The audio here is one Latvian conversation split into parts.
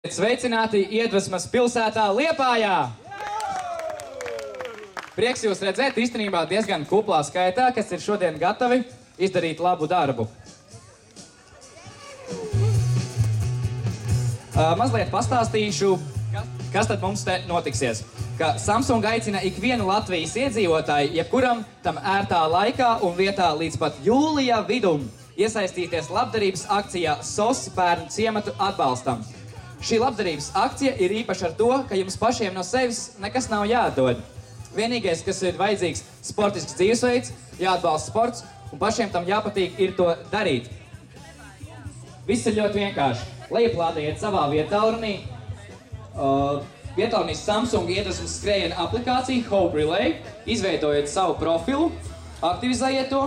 Sveicināti Iedvesmas pilsētā Liepājā! Prieks jūs redzēt īstenībā diezgan kuplā skaitā, kas ir šodien gatavi izdarīt labu darbu. Mazliet pastāstīšu, kas tad mums te notiksies. Ka Samsung aicina ikvienu Latvijas iedzīvotāju, jebkuram tam ērtā laikā un vietā līdz pat jūlija vidum iesaistīties labdarības akcijā SOS bērnu ciematu atbalstam. Šī labdarības akcija ir īpaša ar to, ka jums pašiem no sevis nekas nav jādod. Vienīgais, kas ir vajadzīgs sportisks dzīvesveids, jāatbalsta sports, un pašiem tam jāpatīk ir to darīt. Viss ir ļoti vienkārši. Lejuplādējiet savā vietālrunī. Vietālrunīs Samsung Iedvesmas skrējiena aplikāciju Hope Relay, izveidojiet savu profilu, aktivizējiet to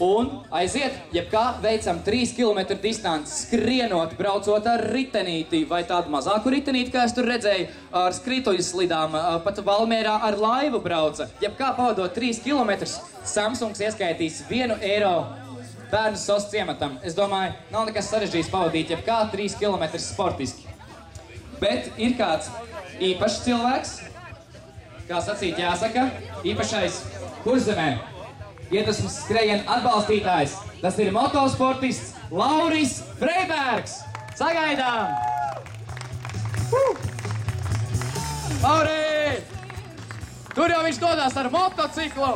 un aiziet, jebkā veicam 3 km distanci, skrienot, braucot ar ritenīti vai tādu mazāku ritenīti, kā es tur redzēju, ar skrituļu slidām, pat Valmierā ar laivu brauca. Jebkā pavadot 3 km, Samsungs ieskaitīs 1 eiro bērnu SOS ciematam. Es domāju, nav nekas sarežģīts pavadīt jebkā 3 km sportiski. Bet ir kāds īpašs cilvēks, kā sacīt jāsaka, īpašais Kurzemē. Iedvesmas skrējiena atbalstītājs. Tas ir motosportists Lauris Freibergs. Sagaidām! Lauri! Tur jau viņš dodās ar motociklu!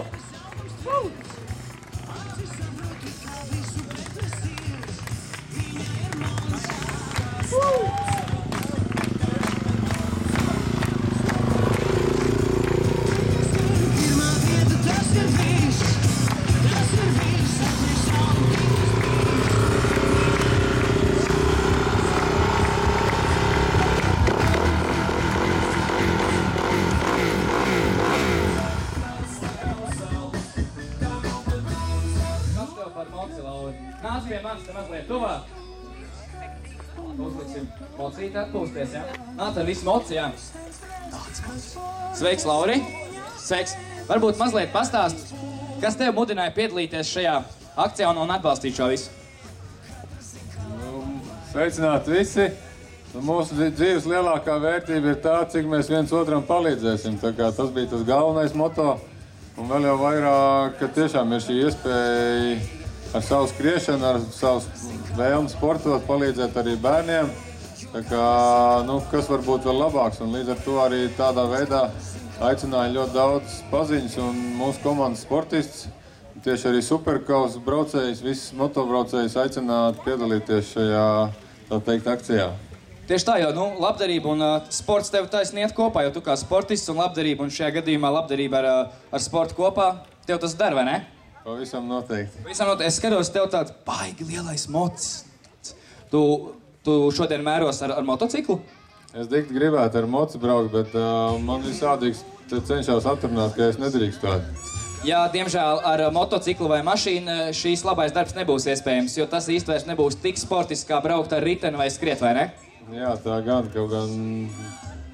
Nāc pie manis te mazliet tuvāk. Uzliksim mocīti atpūsties, jā? Nāc ar visu moci, jā? Sveiks, Lauri! Sveiks! Varbūt mazliet pastāst, kas tev mudināja piedalīties šajā akcijā un atbalstīt šo visu? Sveicināti visi! Mūsu dzīves lielākā vērtība ir tā, cik mēs viens otram palīdzēsim. Tā kā tas bija tas galvenais moto. Un vēl jau vairāk, ka tiešām ir šī iespēja ar savu skriešanu, ar savu vēlmi sportot, palīdzēt arī bērniem. Tā kā, kas var būt vēl labāks, un līdz ar to arī tādā veidā aicināja ļoti daudz paziņas un mūsu komandas sportists, tieši arī superkaus braucējs, visus motobraucējus aicināt piedalīties šajā, tā teikt, akcijā. Tieši tā, jo labdarība un sports tev taisni iet kopā, jo tu kā sportists un labdarība, un šajā gadījumā labdarība ar sportu kopā, tev tas dar, vai ne? Pavisam noteikti. Pavisam noteikti. Es skatos, tev tāds baigi lielais mocis. Tu šodien mēros ar motociklu? Es dikti gribētu ar moci braukt, bet man visādīgs cenšos atrunāt, ka es nedrīkstu tādu. Jā, diemžēl ar motociklu vai mašīnu šīs labais darbs nebūs iespējams, jo tas īsti vairs nebūs tik sportisks kā braukt ar riteni vai skriet, vai ne? Jā, tā gan, kaut gan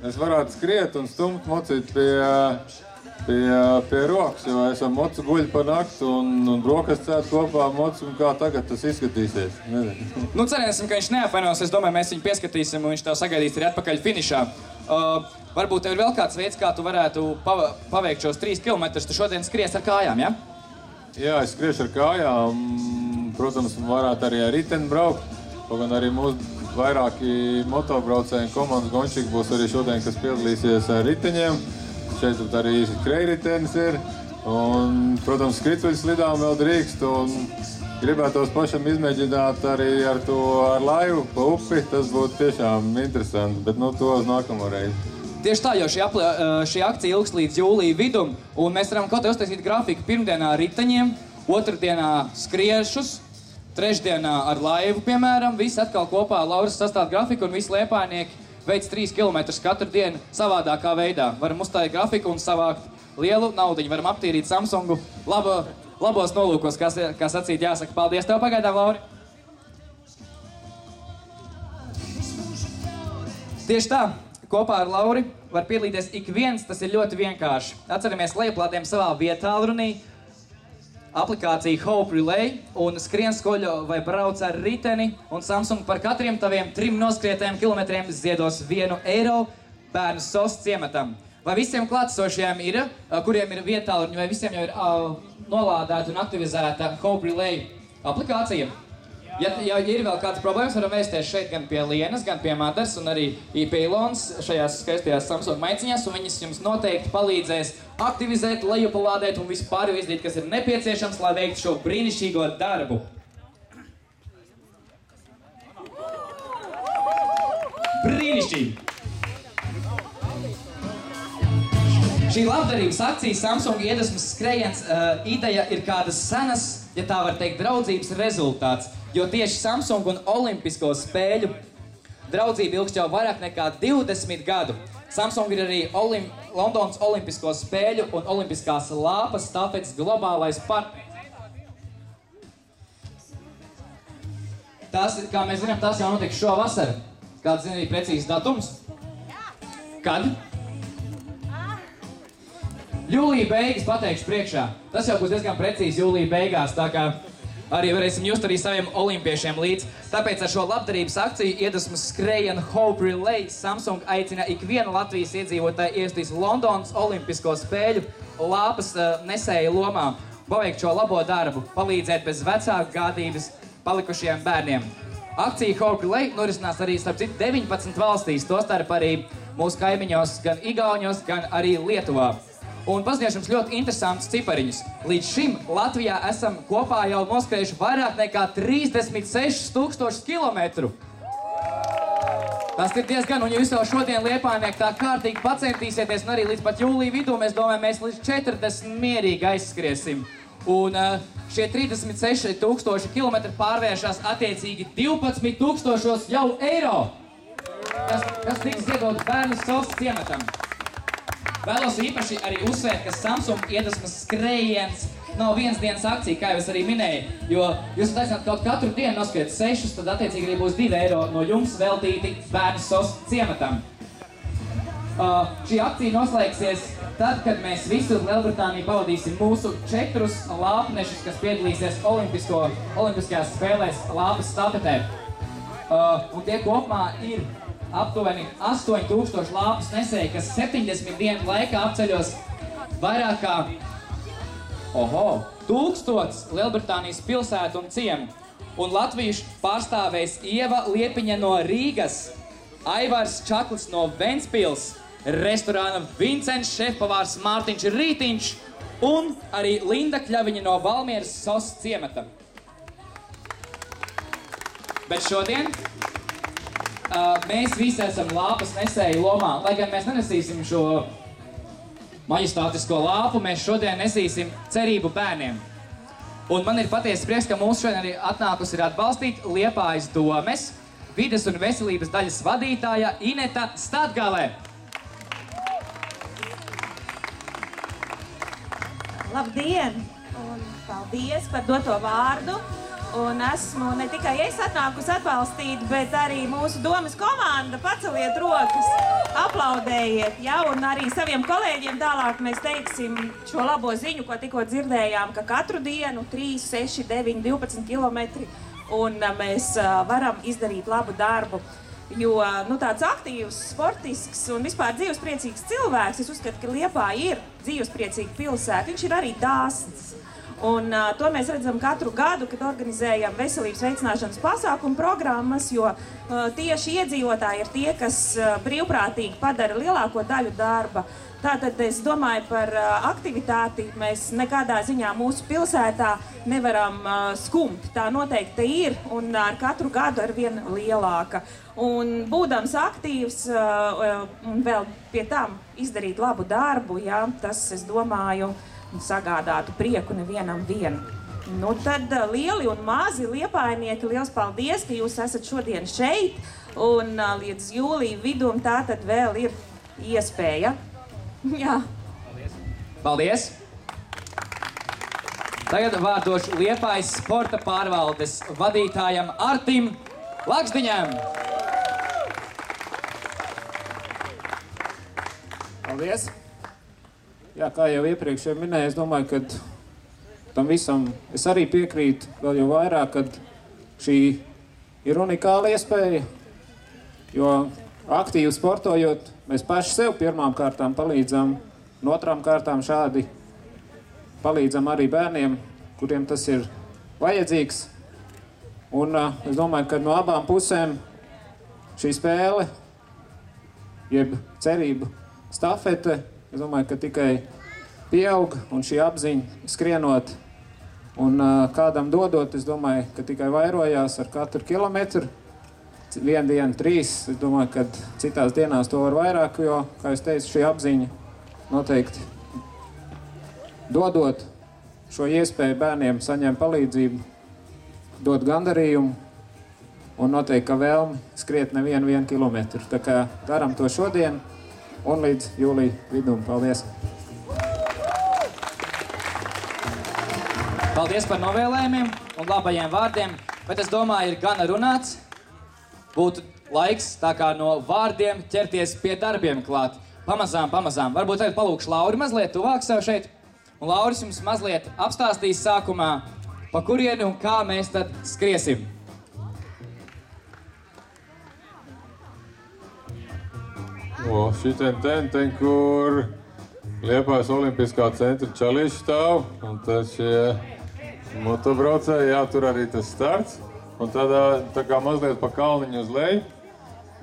es varētu skriet un stumt mocīt pie rokas, jo esam mocu guļi pa nakti un brokas cēt kopā mocu, un kā tagad tas izskatīsies. Cerēsim, ka viņš neapvainos. Es domāju, mēs viņu pieskatīsim, un viņš tev sagaidīs arī atpakaļ finišā. Varbūt tev ir vēl kāds veids, kā tu varētu paveikt šos 3 km. Tu šodien skries ar kājām, ja? Jā, es skriešu ar kājām. Protams, varētu arī ar riteni braukt. Kaut gan arī mūsu vairāki motobraucēji un komandas gončiki būs arī šodien, kas piedalīsies ar riteņiem. Šeit arī skrējritenis ir. Un, protams, skrituļu slidām vēl drīkst. Un gribētos pašam izmēģināt arī ar laivu pa upi. Tas būtu tiešām interesanti, bet to uz nākamo reizi. Tieši tā, jo šī akcija ilgs līdz jūlija vidum, un mēs varam kaut kā uztaisīt grafiku pirmdienā riteņiem, otrdienā skriešus, trešdienā ar laivu, piemēram, visi atkal kopā Lauris sastāv grafiku un visi liepājnieki veic 3 km katru dienu savādākā veidā. Varam uzstādīt grafiku un savākt lielu naudiņu, varam aptīrīt Samsungu labos nolūkos, kā sacīt jāsaka. Paldies tev pagaidām, Lauri! Tieši tā, kopā ar Lauri var piedalīties ik viens, tas ir ļoti vienkārši. Atceramies, lejuplādējam savā vietālrunī aplikāciju Hope Relay un skrien, skoļo vai brauc ar riteni, un Samsung par katriem taviem 3 noskrietiem kilometriem ziedos 1 eiro bērnu SOS ciematam. Vai visiem klātesošajiem ir, kuriem ir vietāluņi, vai visiem jau ir nolādēta un aktivizēta Hope Relay aplikācija? Ja ir vēl kāds problēmas, varam vēsties šeit gan pie Lienas, gan pie Madars un arī pie Ilonas šajās skaistajās Samsung maiciņās, un viņas jums noteikti palīdzēs aktivizēt, lejupalādēt un vispār izdarīt, kas ir nepieciešams, lai veiktu šo brīnišķīgo darbu. Brīnišķīgi! Šī labdarības akcija Samsung iedvesmas skrējiens ideja ir kādas senas, ja tā var teikt, draudzības rezultāts, jo tieši Samsung un Olimpisko spēļu draudzība ilgst jau vairāk nekā 20 gadu. Samsung ir arī Londonas Olimpisko spēļu un Olimpiskās lāpas stafetes globālais partners. Tas, kā mēs zinām, tas jau notiks šo vasaru. Kāds zina arī precīzs datums? Kad? Jūlija beigas pateikšu priekšā. Tas jau būs diezgan precīzi jūlija beigās, tā kā arī varēsim just arī saviem olimpiešiem līdz. Tāpēc ar šo labdarības akciju iedvesmas skrējienu Hope Relay Samsung aicina ikvienu Latvijas iedzīvotāju iesaistīt Londonas Olimpisko spēļu lāpas nesēju lomā, paveikt šo labo darbu, palīdzēt bez vecāku gādības palikušajiem bērniem. Akcija Hope Relay norisinās arī starp citu 19 valstīs, tostarp arī mūsu kaimiņos, gan Igauņos, gan arī Lietuvā. Un paziņošu jums ļoti interesantus cipariņus. Līdz šim Latvijā esam kopā jau noskrējuši vairāk nekā 36,000 kilometru. Tas ir diezgan, un ja jūs jau šodien Liepājnieki tā kārtīgi pacentīsieties, un arī līdz pat jūlija vidū, mēs domājam, mēs līdz 40 mierīgi aizskriesim. Un šie 36,000 kilometri pārvēršas attiecīgi 12,000 jau eiro, kas tiks ziedot bērnu SOS ciematam. Vēlos īpaši arī uzsvērt, ka Samsung iedvesmas skrējiens nav viens dienas akcija, kā jau es arī minēju, jo jūs aicināt kaut katru dienu noskriet 6, tad attiecīgi arī būs 2 eiro no jums veltīti bērnu SOS ciematam. Šī akcija noslēgsies tad, kad mēs visi uz Lielbritāniju pavadīsim mūsu 4 lāpnešus, kas piedalīsies Olimpiskajās spēlēs lāpas stafetē. Un tie kopumā ir aptuveni 8,000 lāpas nesēji, kas 70 dienu laikā apceļos vairāk kā 1000 Lielbritānijas pilsētu un ciemu. Un Latviju pārstāvēs Ieva Liepiņa no Rīgas, Aivars Čaklis no Ventspils, restorāna Vincents šefpavārs Mārtiņš Rītiņš un arī Linda Kļaviņa no Valmieras SOS ciemata. Bet šodien mēs visi esam lāpas nesēju lomā. Lai gan mēs nenesīsim šo majestātisko lāpu, mēs šodien nesīsim cerību bērniem. Un man ir patiesi prieks, ka mūs šodien arī atnākusi ir atbalstīt Liepājas domes vides un veselības daļas vadītāja Ineta Statgale. Labdien! Un paldies par doto vārdu. Un esmu ne tikai es atnākusi atbalstīt, bet arī mūsu domas komanda. Paceliet rokas, aplaudējiet, ja? Un arī saviem kolēģiem tālāk mēs teiksim šo labo ziņu, ko tikko dzirdējām, ka katru dienu 3, 6, 9, 12 kilometri un mēs varam izdarīt labu darbu. Jo tāds aktīvs, sportisks un vispār dzīvespriecīgs cilvēks, es uzskatu, ka Liepāja ir dzīvespriecīga pilsēta, viņš ir arī dāsns. Un to mēs redzam katru gadu, kad organizējam veselības veicināšanas pasākumu programmas, jo tieši iedzīvotāji ir tie, kas brīvprātīgi padara lielāko daļu darba. Tātad es domāju par aktivitāti, mēs nekādā ziņā mūsu pilsētā nevaram skumt. Tā noteikti ir un ar katru gadu ar vien lielāka. Un būdams aktīvs un vēl pie tam izdarīt labu darbu, ja, tas, es domāju, sagādātu prieku nevienam vienu. Nu tad lieli un mazi liepājnieki, liels paldies, ka jūs esat šodien šeit, un līdz jūlija vidum tā tad vēl ir iespēja. Jā. Paldies! Tagad vārdošu Liepājas sporta pārvaldes vadītājam Artim Lakšdiņam. Paldies! Jā, kā jau iepriekš minēju, es domāju, ka tam visam es arī piekrītu vēl jau vairāk, kad šī ir unikāla iespēja, jo aktīvi sportojot, mēs paši sev pirmām kārtām palīdzam, un otrām kārtām šādi palīdzam arī bērniem, kuriem tas ir vajadzīgs. Un es domāju, ka no abām pusēm šī spēle, jeb cerību stafete, es domāju, ka tikai pieaug un šī apziņa skrienot un kādam dodot, es domāju, ka tikai vairojās ar katru kilometru. Vienu dienu 3, es domāju, ka citās dienās to var vairāk, jo, kā es teicu, šī apziņa noteikti dodot šo iespēju bērniem saņemt palīdzību, dot gandarījumu un noteikti, ka vēlmi skriet nevienu 1 kilometru. Tā kā daram to šodien un līdz jūlija vidum. Paldies! Paldies par novēlējumiem un labajiem vārdiem, bet es domāju, ir gana runāts. Būtu laiks tā kā no vārdiem ķerties pie darbiem klāt. Pamazām. Varbūt tagad palūkšu Lauri mazliet tuvāk sev šeit. Un Lauris jums mazliet apstāstīs sākumā, pa kurieni un kā mēs tad skriesim. Šitien ten, kur Liepājas Olimpiskā centra čalīši stāv, un tad šie motobraucēji, jā, tur arī tas starts. Un tā kā mazliet pa kalniņu uz leju,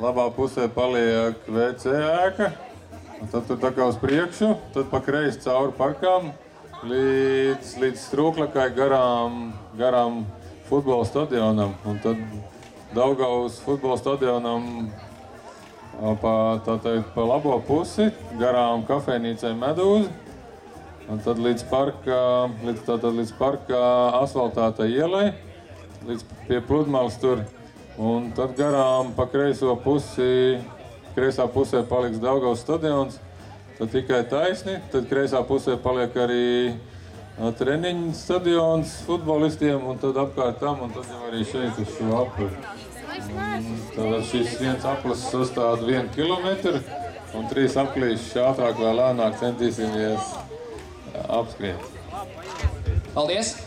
labā pusē paliek WC ēka, un tad tur tā kā uz priekšu, tad pa kreisi cauri parkām, līdz Strūklakai garām futbola stadionam. Un tad Daugavas futbola stadionam pa labo pusi, garām kafejnīcai Medūza. Un tad līdz parka asfaltātai ielai, līdz pie pludmales tur. Un tad garām pa kreisā pusē paliks Daugavas stadions. Tad tikai taisni, tad kreisā pusē paliek arī treniņu stadions futbolistiem, un tad apkārt tam, un tad jau arī šeit uz šo apli. Tad šis viens aplis sastāv 1 kilometru, un 3 aplīšus ātrāk vai lēnāk centīsimies apskriet. Paldies!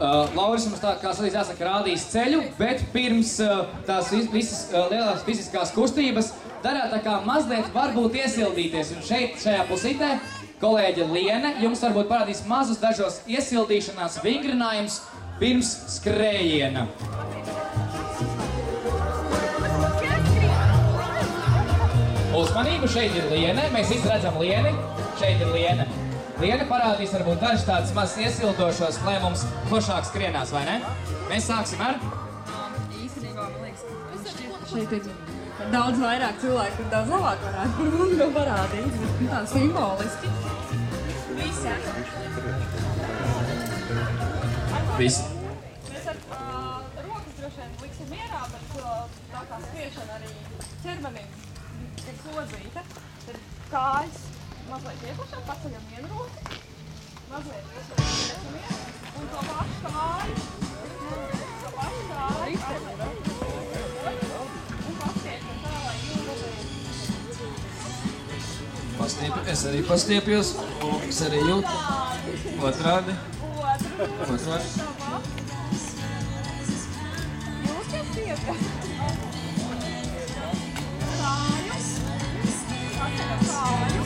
Lauris mums tā, kā sadīs jāsaka, rādīs ceļu, bet pirms tās visas lielās fiziskās kustības darāt tā kā mazliet varbūt iesildīties. Un šeit, šajā pusītē, kolēģe Liene jums varbūt parādīs mazus dažos iesildīšanās vingrinājumus pirms skrējiena. Uzmanību, šeit ir Liene, mēs visi redzam Lieni, šeit ir Liene. Liene parādīs varbūt dažs tāds mazs iesildošos, lai mums foršāk skrienās, vai ne? Mēs sāksim ar? Īstenībā, man liekas, šeit ir daudz vairāk cilvēku, un daudz labāk varētu mums to parādīt. Tā simboliski. Visi. Visi. Mēs ar rokas droši vien liksim mierā, bet tā kā skriešana arī ķermenim tiek slodzīta. Tad kājas mazliet iepušam, paceļam vienu roku, mazliet iepušam un to pašu kāju, un pastiepam tā, lai jūtas. Es arī pastiepjos, es arī jūtu. Otrādi. Otrādi. Jūs piestiepat. Kājus. Paceļam kāju.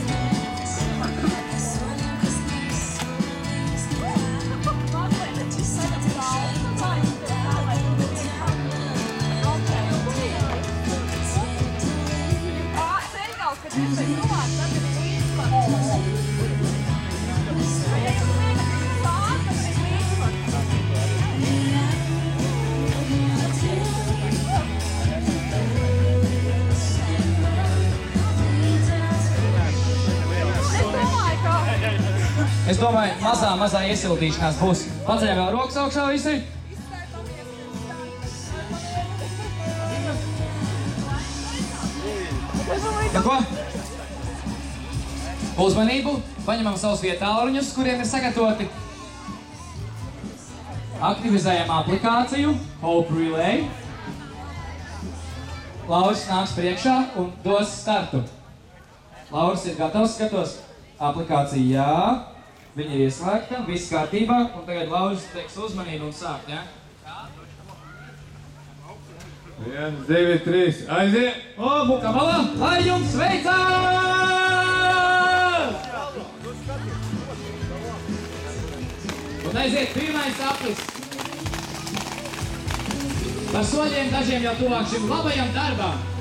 Es domāju, mazā iesildīšanās būs. Paceļam vēl rokas augšā visi. Tā ko? Uzmanību, paņemam savus vietāluņus, kuriem ir sagatavoti. Aktivizējam aplikāciju Hope Relay. Lauris nāks priekšā un dos startu. Lauris ir gatavs, skatos. Aplikācija jā. Viņa ir ieslēgta, viss kārtībā, un tagad Lauris teiks uzmanību un sākt, ja? 1, 2, 3, aiziet! O, buka malā, lai jums veicās! Un aiziet pirmais aplis. Par soļiem dažiem jau tuvāk šim labajam darbam.